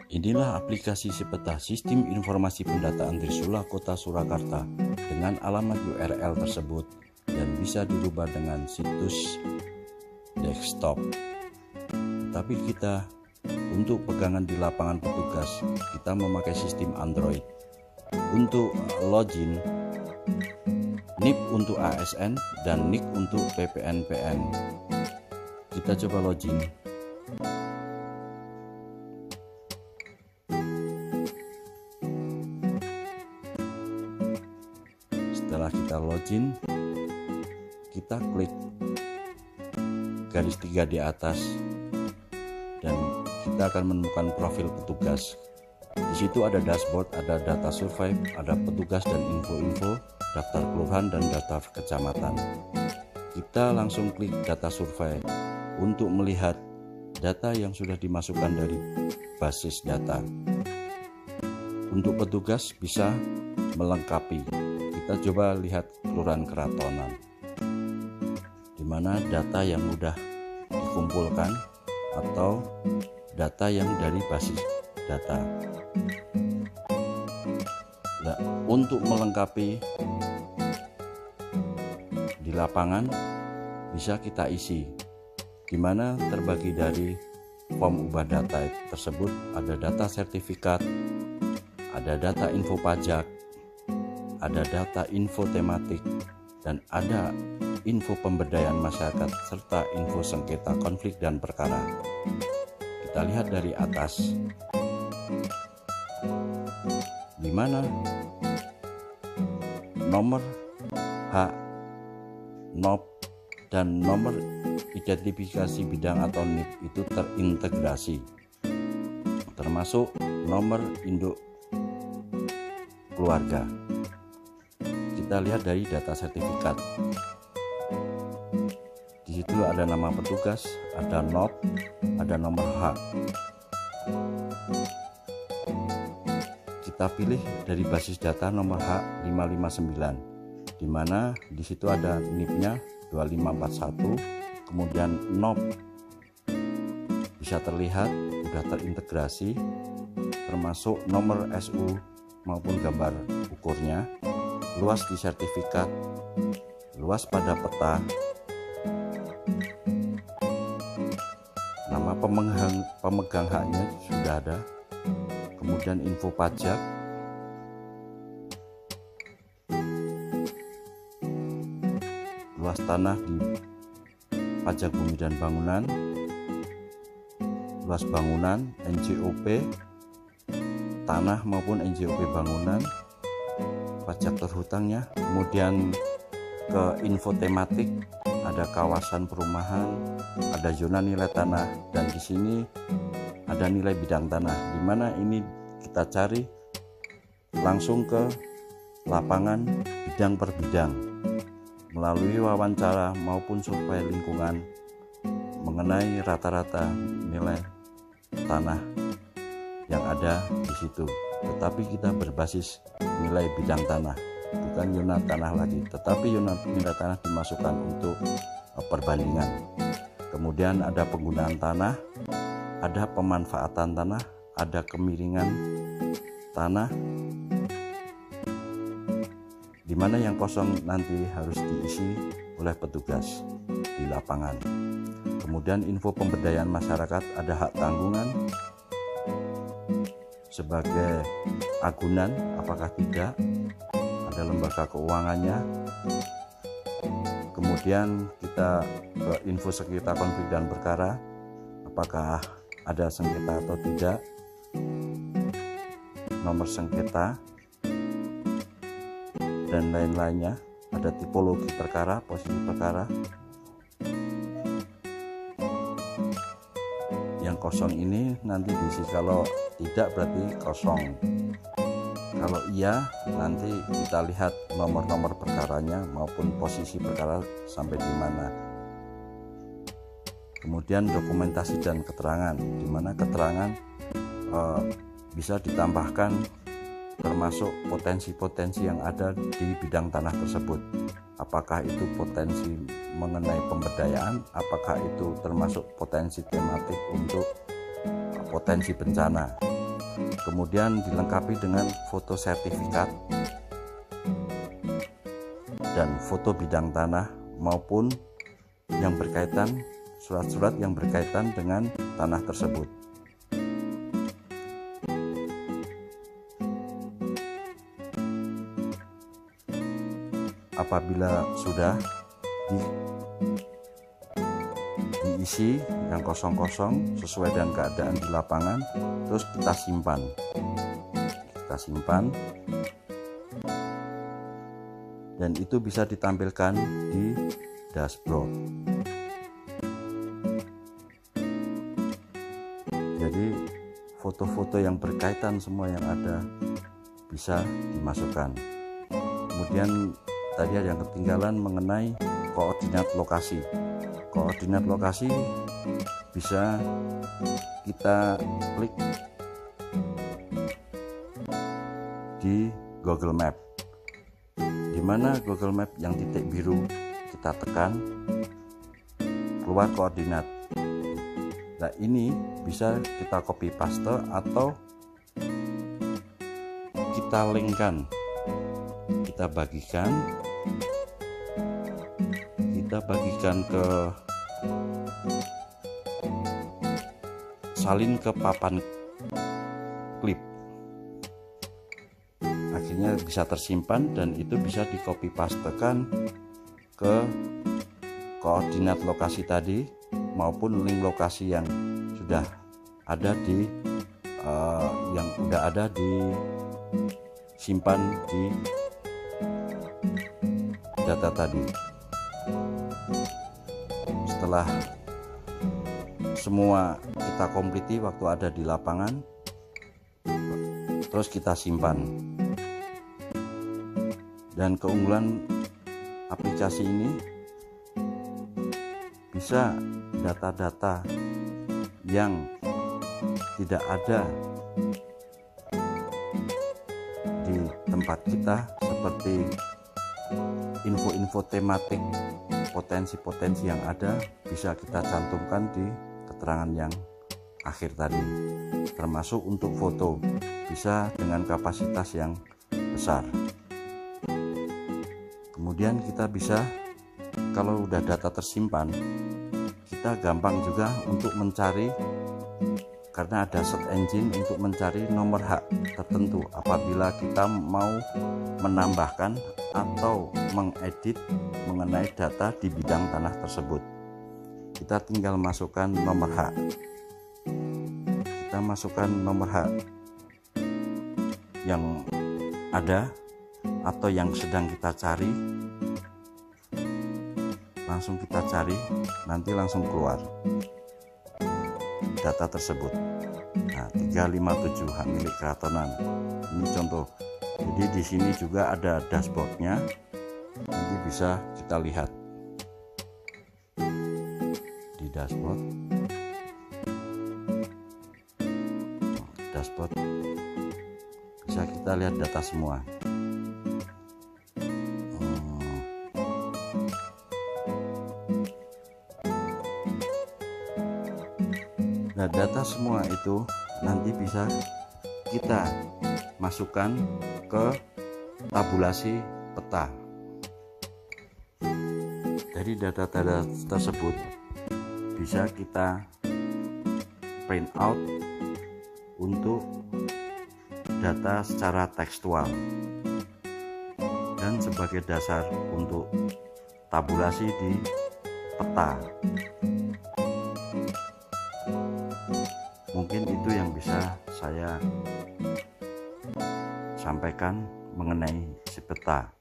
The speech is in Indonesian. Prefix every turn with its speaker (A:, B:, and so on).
A: Inilah aplikasi Sepeta Sistem Informasi Pendataan Trisula Kota Surakarta dengan alamat URL tersebut dan bisa dirubah dengan situs desktop. Tapi kita untuk pegangan di lapangan petugas kita memakai sistem Android. Untuk login, NIP untuk ASN dan NIK untuk PPNPN. Kita coba login. Setelah kita login, kita klik garis 3 di atas dan kita akan menemukan profil petugas. Di situ ada dashboard, ada data survei, ada petugas dan info-info, daftar kelurahan dan daftar kecamatan. Kita langsung klik data survei untuk melihat data yang sudah dimasukkan dari basis data. Untuk petugas bisa melengkapi. Kita coba lihat kelurahan Keratonan, di mana data yang mudah dikumpulkan atau data yang dari basis data. Nah, untuk melengkapi di lapangan bisa kita isi, di mana terbagi dari form ubah data tersebut ada data sertifikat, ada data info pajak, ada data info tematik, dan ada info pemberdayaan masyarakat serta info sengketa konflik dan perkara. Kita lihat dari atas, di mana nomor hak, NOP, dan nomor identifikasi bidang atau NIP itu terintegrasi, termasuk nomor induk keluarga. Kita lihat dari data sertifikat. Di situ ada nama petugas, ada NOP, ada nomor hak. Kita pilih dari basis data nomor hak 559, di mana di situ ada NIP-nya 2541, kemudian NOP bisa terlihat sudah terintegrasi, termasuk nomor SU maupun gambar ukurnya, luas di sertifikat, luas pada peta, nama pemegang haknya sudah ada, kemudian info pajak, luas tanah di pajak bumi dan bangunan, luas bangunan, NJOP, tanah maupun NJOP bangunan, pajak terhutangnya, kemudian ke info tematik, ada kawasan perumahan, ada zona nilai tanah, dan di sini ada nilai bidang tanah, di mana ini kita cari langsung ke lapangan bidang per bidang melalui wawancara maupun survei lingkungan mengenai rata-rata nilai tanah yang ada di situ. Tetapi kita berbasis nilai bidang tanah, bukan unit tanah lagi, tetapi unit nilai tanah dimasukkan untuk perbandingan. Kemudian ada penggunaan tanah, ada pemanfaatan tanah, ada kemiringan tanah, di mana yang kosong nanti harus diisi oleh petugas di lapangan. Kemudian info pemberdayaan masyarakat, ada hak tanggungan sebagai agunan apakah tidak, ada lembaga keuangannya. Kemudian kita ke info sengketa konflik dan perkara, apakah ada sengketa atau tidak, nomor sengketa dan lain-lainnya, ada tipologi perkara, posisi perkara. Yang kosong ini nanti diisi, kalau tidak berarti kosong, kalau iya nanti kita lihat nomor-nomor perkaranya maupun posisi perkara sampai di mana. Kemudian dokumentasi dan keterangan, di mana keterangan bisa ditambahkan termasuk potensi-potensi yang ada di bidang tanah tersebut. Apakah itu potensi mengenai pemberdayaan, apakah itu termasuk potensi tematik untuk potensi bencana. kemudian dilengkapi dengan foto sertifikat dan foto bidang tanah maupun yang berkaitan, surat-surat yang berkaitan dengan tanah tersebut. Apabila sudah diisi yang kosong-kosong sesuai dengan keadaan di lapangan, terus kita simpan. Dan itu bisa ditampilkan di dashboard. Jadi foto-foto yang berkaitan semua yang ada bisa dimasukkan. Kemudian tadi ada yang ketinggalan mengenai koordinat lokasi. Koordinat lokasi bisa kita klik di Google Map, di mana Google Map yang titik biru kita tekan, keluar koordinat. Nah, ini bisa kita copy paste atau kita linkkan, kita bagikan ke salin ke papan klip. Akhirnya bisa tersimpan dan itu bisa di copy pastekan ke koordinat lokasi tadi maupun link lokasi yang sudah ada simpan di data tadi. Setelah semua kita kompliti waktu ada di lapangan, terus kita simpan. Dan keunggulan aplikasi ini bisa data-data yang tidak ada di tempat kita, seperti info-info tematik, potensi-potensi yang ada bisa kita cantumkan di keterangan yang akhir tadi. Termasuk untuk foto, bisa dengan kapasitas yang besar. Kemudian kita bisa, kalau udah data tersimpan, kita gampang juga untuk mencari, karena ada search engine untuk mencari nomor hak tertentu apabila kita mau menambahkan atau mengedit mengenai data di bidang tanah tersebut. Kita tinggal masukkan nomor hak. Kita masukkan nomor hak yang ada atau yang sedang kita cari, langsung kita cari, nanti langsung keluar data tersebut. Nah, 357 hak milik keratonan. Ini contoh. Jadi di sini juga ada dashboardnya, nanti bisa kita lihat di dashboard. Bisa kita lihat data semua. Nah, data semua itu nanti bisa kita masukkan ke tabulasi peta. Dari data-data tersebut bisa kita print out untuk data secara tekstual dan sebagai dasar untuk tabulasi di peta. Mungkin itu yang bisa saya sampaikan mengenai si peta.